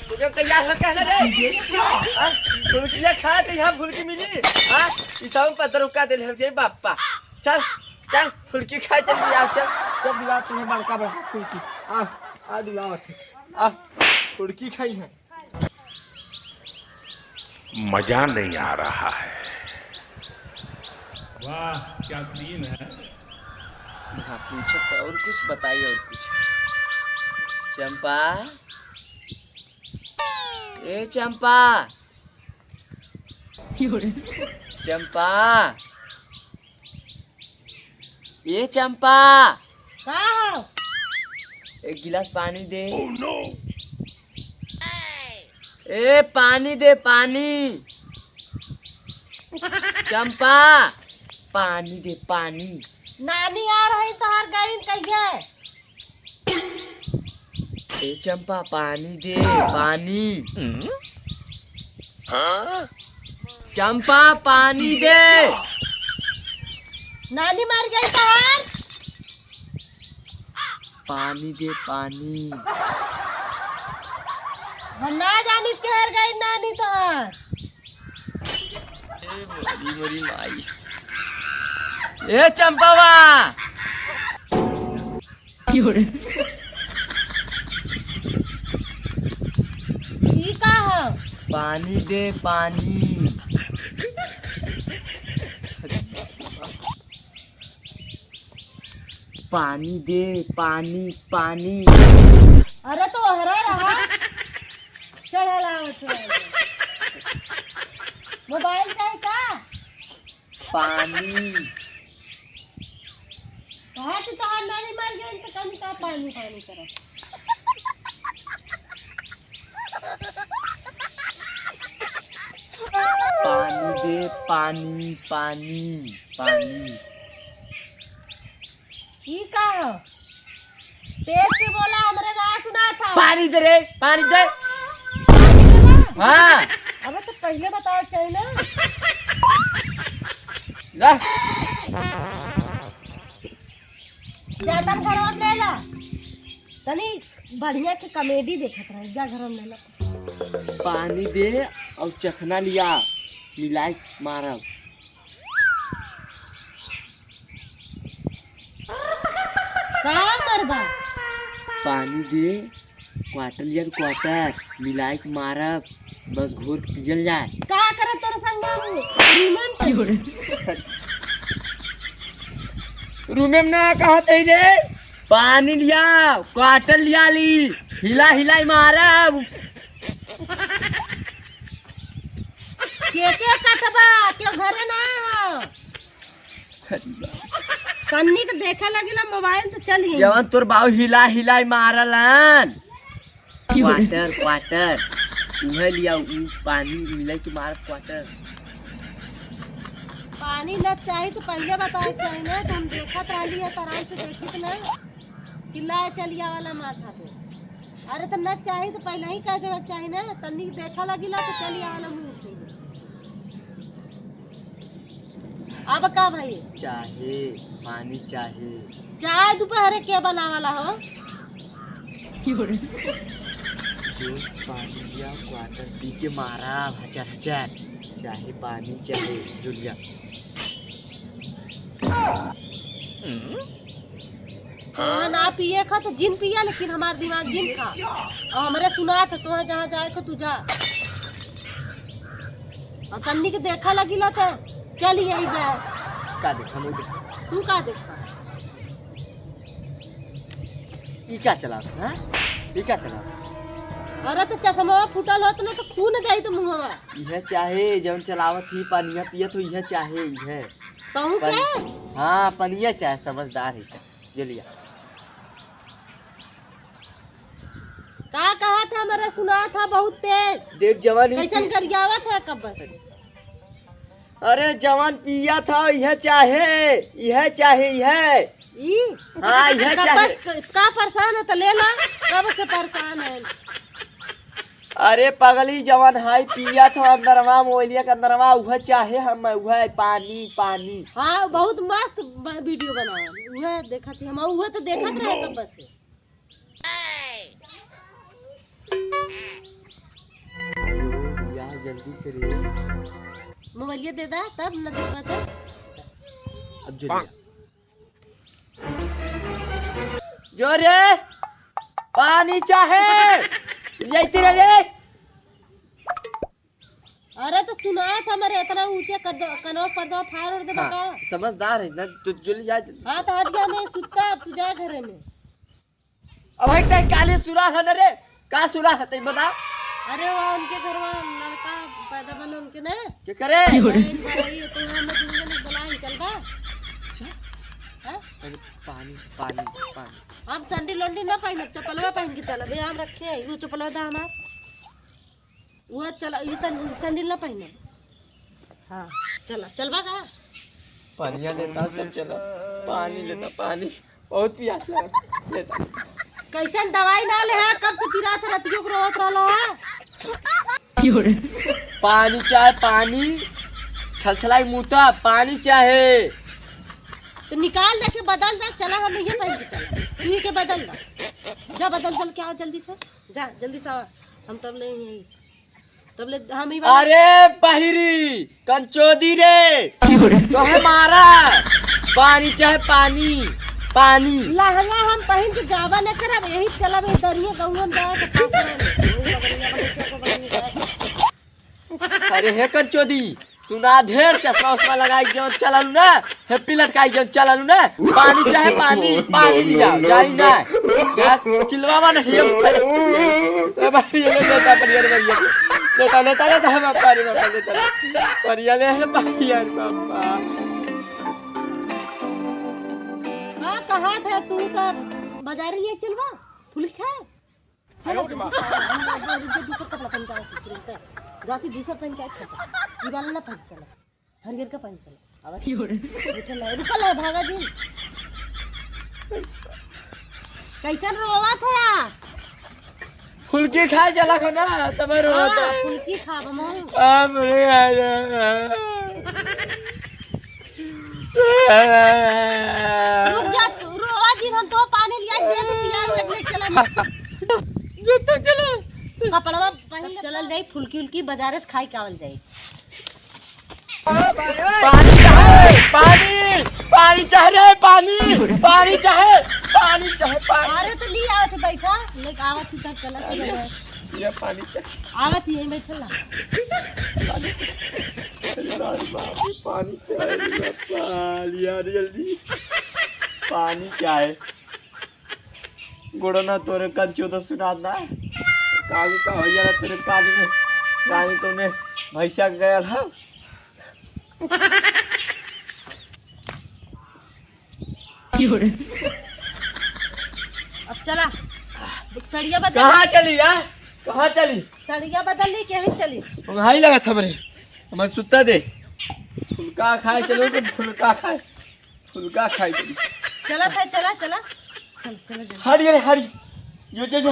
तुझे तैयार हो कहना रे फुलकिया खा तो यहाँ फुलकी मिली हाँ इस पत्थर रुका दे ले बापा चल चल फुलकी खा चल दिया चल चल दिया तुम्हें बड़का बड़का फुलकी आ दिया आ फुलकी खाई है मजा नहीं आ रहा है। वाह क्या सीन है। हाँ पूछो तो और कुछ बताइए और कुछ। चंपा ए चंपा चंपा ए चंपा का हो? एक गिलास पानी दे। Oh, no. ए पानी दे पानी चंपा पानी दे पानी। नानी आ रही तो हर गई कहिए। ए चंपा पानी दे पानी चंपा पानी दे। नानी मर गई तो हर पानी दे पानी। हम ना जानी के हर गई नानी तो हर। मरी मरी माई ए चंपावा ई का हो? पानी दे पानी। पानी दे पानी पानी। अरे तो हरा रहा चल लाओ मोबाइल चाहिए का? पानी कहा तो हर नानी मर गई तो कम का पानी पानी करो। पानी दे पानी पानी पानी। ई का हो? तेज से बोला हमरे ना सुना था। पानी दे रे पानी दे। पानी देना? हाँ अबे तो पहले बताओ चाहिए ना। ला ज्यादा घर में ले ला तनी बढ़िया के कॉमेडी देखत रह जा घर में ले ला। पानी दे और चखना लिया मिलाई मारब। का करबा? पानी दे क्वार्टर लिया क्वार्टर मिलाई के मारब बस घोर के पियल जाए। का करे तोर संग रूमे में ना कहते रे पानी लिया क्वार्टर लिया ली हिला हिलाई मारब। के कटबा के घरे ना हो कन्नी के देखे लगिला मोबाइल तो चलिए जवन तोर बाऊ हिला हिलाई मारलन क्वार्टर क्वार्टर उहे लिया उ पानी मिलाई के मारब क्वार्टर। पानी न चाहिए तो पहले बताओ चाहिए ना तो हम देखत रहली है आराम से देखित ना चिल्लाए चलिया वाला माथा पे। अरे तो न चाहिए तो पहले ही कह देना चाहिए ना तन्नी देखा लगिला तो चलिया वाला मुंह पे। अब का भाई चाहे पानी चाहे चाय दोपहर के बनावाला हो? जो पानी लिया क्वार्टर पी के मारा हजार हजार चाहे पानी चाहे जुलिया। हाँ ना पिए खा तो जिन पिया लेकिन हमारा दिमाग जिन खा और हमरे सुना था तो जहाँ जाए को तू जा और कन्नी के देखा लगिला तो चल यही जाए। का देखा मुझे तू का देखा? ई क्या चला हां ई क्या चला? अरे तो चश्मा फूटल होत ना तो खून दे तो मुंहवा। यह चाहे जौन चलावत ही पानिया पियत हो यह चाहे यह कहूँ के? हाँ पनिया चाहे समझदार है जलिया। का कहा था मेरा सुना था बहुत तेज देख जवान कैसन गरियावत है कब बस। अरे जवान पिया था यह चाहे यह चाहे यह ई हाँ यह चाहे। का परेशान है तो ले ला कब से परेशान है। अरे पगली जवान हाई पिया था अंदरवा मोलिया के अंदरवा उह चाहे हम उह पानी पानी। हाँ बहुत मस्त वीडियो बनावा उह देखा थी हम उह तो देखत रहे कब से। यार जल्दी से रे मोबाइल दे दा तब न देखा था। अब जो रे पानी चाहे यही रे। अरे तो सुना था मेरे इतना ऊंचे कर दो कनो कर दो फायर और दे बका। समझदार है ना तू जल्दी जा। हाँ तो हट गया मैं सुता तू जा घरे में। अब भाई तेरे काले सुरा है ना रे का सुरा है तेरे बता। अरे वो उनके घर में लड़का पैदा बने उनके ना क्या करे तो हमें दूंगे बुलाएं चल बा। पानी पानी पानी हम चंडी लंडी ना पहन चप्पलवा पहन के चला भैया हम रखे है वो चप्पलवा था हमार वो चला ये सैंडल ना पहने। हाँ चला चलवा का पानी लेता सब चला पानी लेता पानी बहुत प्यास लगा लेता। कैसन दवाई ना ले है कब से पिरा था रतियों को रोत रहा है। पानी चाहे पानी छलछलाई मुता पानी चाहे तो निकाल दे के बदल दे। चला हम ये पहन के चला तू के बदल दा जा बदल के आओ जल्दी से जा जल्दी से हम तब ले हम ही। अरे बहिरी कंचोदी रे तो है मारा पानी चाहे पानी पानी लहंगा हम पहन के जावा न करब यही चलब दरिया गौन जाए के पास। अरे हे कंचोदी सुना ढेर चश्मा उस्मा लगाई जो चलू ना हे पिलट का जो चलू ना पानी चाहे पानी पानी लिया जाई ना चिलवा में नहीं है भाई ये लेता परियार में लेता लेता हम पानी में लेता परियार है भाई यार बाबा। हां कहां था तू का बाजार ही चलवा फुल खा चलो दूसरा कपड़ा पहन के राती दूसरा पहन के खाता ये वाला ना पहन चला हरियर का पहन चला अब चला भागा जी कैसन रोवा था फुलकी खाए चला खो ना तब रोता फुलकी खा बमो हमरे आया रुक जा रोवा जी हम तो पानी लिया दे तो पिया लगने चला जो तक चला कपड़वा पहन चलल जाई फुलकी उलकी बाजारे से खाई कावल जाई। पानी चाहे पानी पानी चाहे पानी पानी चाहे पानी चाहे पानी। अरे तो ली आवत है बैठा लेके आवत ही तक चला ये पानी चाहे आवत ही बैठल ला पानी चाहे पानी यार जल्दी पानी चाहे गोड़ो ना तोरे कंचो तो सुना ना काली का हो जाना तेरे काली में काली तूने भैंसा गया था। अब चला सड़िया बदल कहाँ चली यार कहाँ चली सड़िया बदल ली के ही चली हाई लगा था मेरे हमें सुता दे फुलका खाए चलो तो फुलका खाए फुलका खाए चली चला था चला चला चल चला हरी अरे हरी जो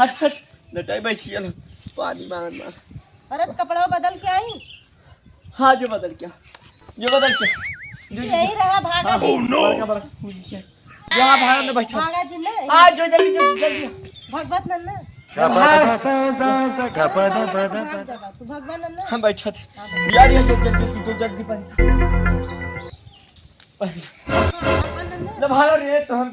हट हट लटाई बैठी चलो पानी मांग मार। अरे कपड़ा बदल के आई हाँ जो बदल क्या यही रहा भागा जी बड़का बड़का यहाँ भागा में बैठा भागा जी ने आ जो जल्दी भगवत नन्ना तू भगवान नन्ना हम बैठा थे यार ये जो जल्दी बन ना भागो रे तो हम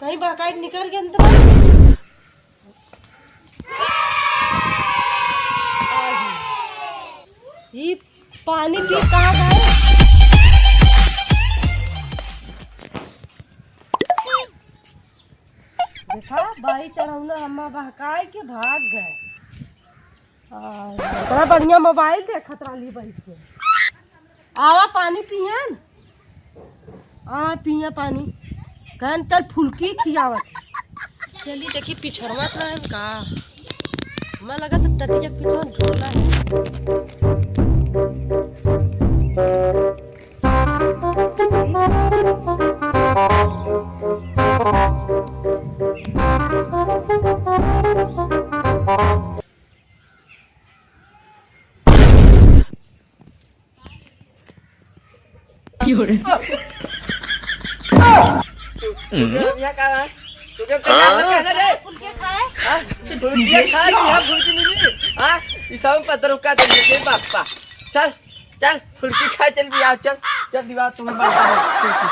कहीं बाकायद निकल के अंदर ये पानी पी कहाँ गए देखा भाई चढ़ौना हम बहकाए के भाग गए। बड़ा बढ़िया मोबाइल देखत रही बैठ के आवा पानी पियन आ पिया पानी कहन तल फुलकी खियावत चलिए देखिए पिछड़वा था का मैं लगा तो टटी जब पिछवा ढोला है। यहाँ का है तुझे तैयार होकर ना रे फुलके खाए हाँ फुलकी खा ली हाँ फुलकी मिली हाँ इस सब पत्थर रुका दे मुझे बापा चल चल फुलकी खा चल भी आओ चल चल दीवार तुम्हें बांटा फुलकी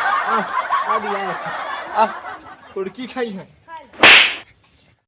आ दिया आ फुलकी खाई है